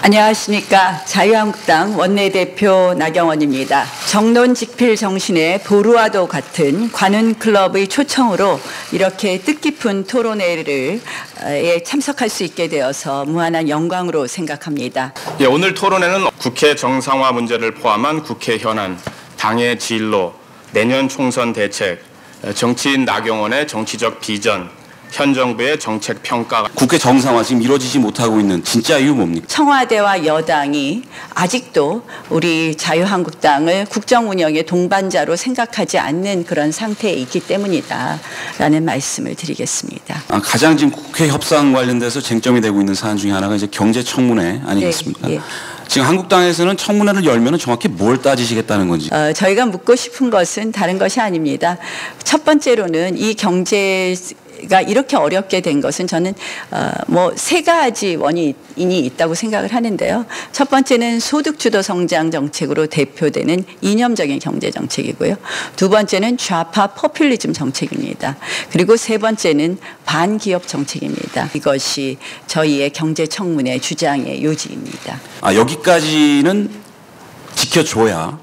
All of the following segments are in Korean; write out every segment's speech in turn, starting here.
안녕하십니까. 자유한국당 원내대표 나경원입니다. 정론직필 정신의 보루와도 같은 관훈클럽의 초청으로 이렇게 뜻깊은 토론회에 참석할 수 있게 되어서 무한한 영광으로 생각합니다. 오늘 토론회는 국회 정상화 문제를 포함한 국회 현안, 당의 진로, 내년 총선 대책, 정치인 나경원의 정치적 비전, 현 정부의 정책 평가. 국회 정상화 지금 이루어지지 못하고 있는 진짜 이유 뭡니까? 청와대와 여당이 아직도 우리 자유한국당을 국정 운영의 동반자로 생각하지 않는 그런 상태에 있기 때문이다라는 말씀을 드리겠습니다. 가장 지금 국회 협상 관련돼서 쟁점이 되고 있는 사안 중에 하나가 이제 경제청문회 아니겠습니까? 네, 예. 지금 한국당에서는 청문회를 열면 정확히 뭘 따지시겠다는 건지? 저희가 묻고 싶은 것은 다른 것이 아닙니다. 첫 번째로는 이 경제가 이렇게 어렵게 된 것은 저는 세 가지 원인이 있다고 생각을 하는데요. 첫 번째는 소득주도 성장 정책으로 대표되는 이념적인 경제 정책이고요. 두 번째는 좌파 포퓰리즘 정책입니다. 그리고 세 번째는 반기업 정책입니다. 이것이 저희의 경제청문회 주장의 요지입니다. 여기까지는 지켜줘야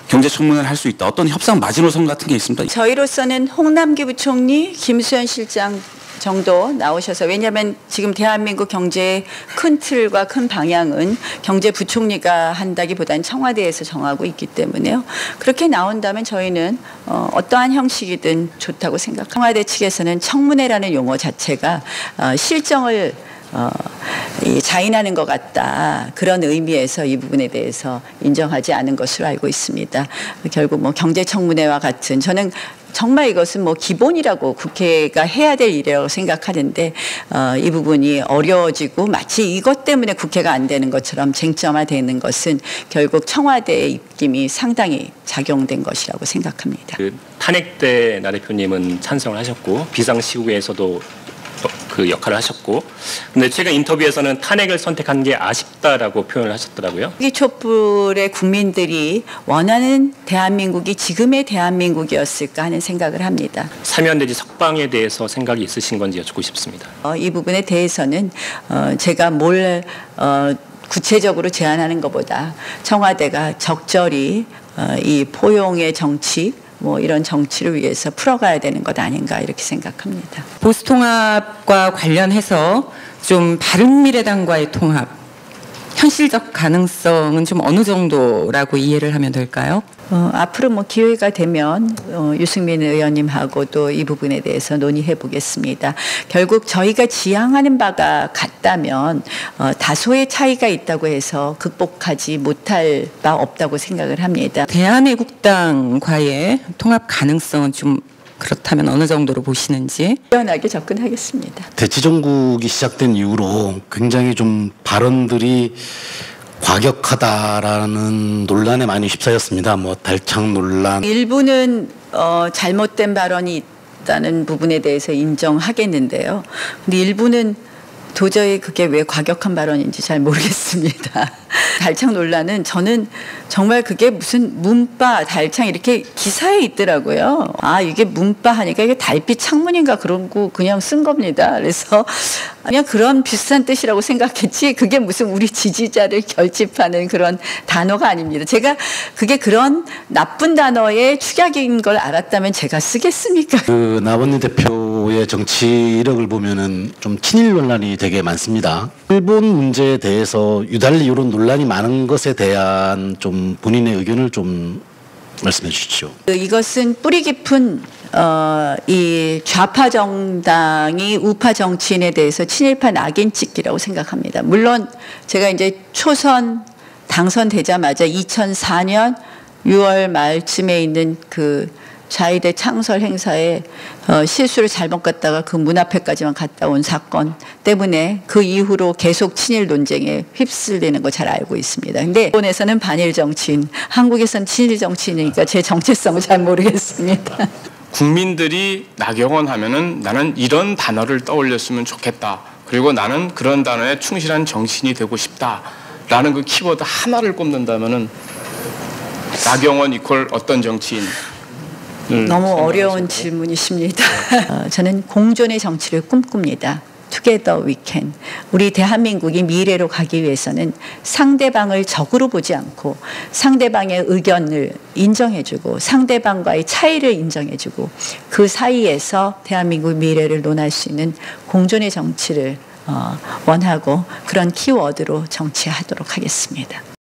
경제청문회를 할 수 있다. 어떤 협상 마지노선 같은 게 있습니까? 저희로서는 홍남기 부총리, 김수현 실장 정도 나오셔서, 왜냐하면 지금 대한민국 경제의 큰 틀과 큰 방향은 경제부총리가 한다기보다는 청와대에서 정하고 있기 때문에요. 그렇게 나온다면 저희는 어떠한 형식이든 좋다고 생각합니다. 청와대 측에서는 청문회라는 용어 자체가 실정을 자인하는 것 같다, 그런 의미에서 이 부분에 대해서 인정하지 않은 것으로 알고 있습니다. 결국 경제청문회와 같은, 저는 정말 이것은 기본이라고 국회가 해야 될 일이라고 생각하는데 이 부분이 어려워지고 마치 이것 때문에 국회가 안 되는 것처럼 쟁점화되는 것은 결국 청와대의 입김이 상당히 작용된 것이라고 생각합니다. 탄핵 때 나 대표님은 찬성을 하셨고 비상시국에서도 그 역할을 하셨고, 근데 최근 인터뷰에서는 탄핵을 선택한 게 아쉽다라고 표현을 하셨더라고요. 이 촛불의 국민들이 원하는 대한민국이 지금의 대한민국이었을까 하는 생각을 합니다. 사면 내지 석방에 대해서 생각이 있으신 건지 여쭙고 싶습니다. 이 부분에 대해서는 제가 뭘 구체적으로 제안하는 것보다 청와대가 적절히 이 포용의 정치, 이런 정치를 위해서 풀어가야 되는 것 아닌가, 이렇게 생각합니다. 보수통합과 관련해서 좀 바른미래당과의 통합, 현실적 가능성은 좀 어느 정도라고 이해를 하면 될까요? 앞으로 기회가 되면 유승민 의원님하고 또 이 부분에 대해서 논의해 보겠습니다. 결국 저희가 지향하는 바가 같다면 다소의 차이가 있다고 해서 극복하지 못할 바 없다고 생각을 합니다. 대한애국당과의 통합 가능성은 좀 그렇다면 어느 정도로 보시는지? 유연하게 접근하겠습니다. 대치정국이 시작된 이후로 굉장히 좀 발언들이 과격하다라는 논란에 많이 휩싸였습니다. 달창 논란. 일부는 잘못된 발언이 있다는 부분에 대해서 인정하겠는데요. 근데 일부는 도저히 그게 왜 과격한 발언인지 잘 모르겠습니다. 달창 논란은 저는 정말 그게 무슨 문바, 달창 이렇게 기사에 있더라고요. 이게 문바 하니까 이게 달빛 창문인가 그런 거 그냥 쓴 겁니다. 그래서 그냥 그런 비슷한 뜻이라고 생각했지, 그게 무슨 우리 지지자를 결집하는 그런 단어가 아닙니다. 제가 그게 그런 나쁜 단어의 축약인 걸 알았다면 제가 쓰겠습니까? 나원내 대표의 정치 이력을 보면은 좀 친일 논란이 되게 많습니다. 일본 문제에 대해서 유달리 이런 논란이 많은 것에 대한 좀 본인의 의견을 좀 말씀해 주십시오. 이것은 뿌리 깊은 이 좌파 정당이 우파 정치인에 대해서 친일파 낙인 찍기라고 생각합니다. 물론 제가 이제 초선 당선되자마자 2004년 6월 말쯤에 있는 그 자위대 창설 행사에 실수를 잘못 갔다가 그 문 앞에까지만 갔다 온 사건 때문에 그 이후로 계속 친일 논쟁에 휩쓸리는 거 잘 알고 있습니다. 근데 일본에서는 반일 정치인, 한국에서는 친일 정치인이니까 제 정체성을 잘 모르겠습니다. 국민들이 나경원 하면은 나는 이런 단어를 떠올렸으면 좋겠다, 그리고 나는 그런 단어에 충실한 정치인이 되고 싶다라는 그 키워드 하나를 꼽는다면은 나경원 이퀄 어떤 정치인? 너무 어려운 질문이십니다. 저는 공존의 정치를 꿈꿉니다. Together we can. 우리 대한민국이 미래로 가기 위해서는 상대방을 적으로 보지 않고 상대방의 의견을 인정해주고 상대방과의 차이를 인정해주고 그 사이에서 대한민국 미래를 논할 수 있는 공존의 정치를 원하고 그런 키워드로 정치하도록 하겠습니다.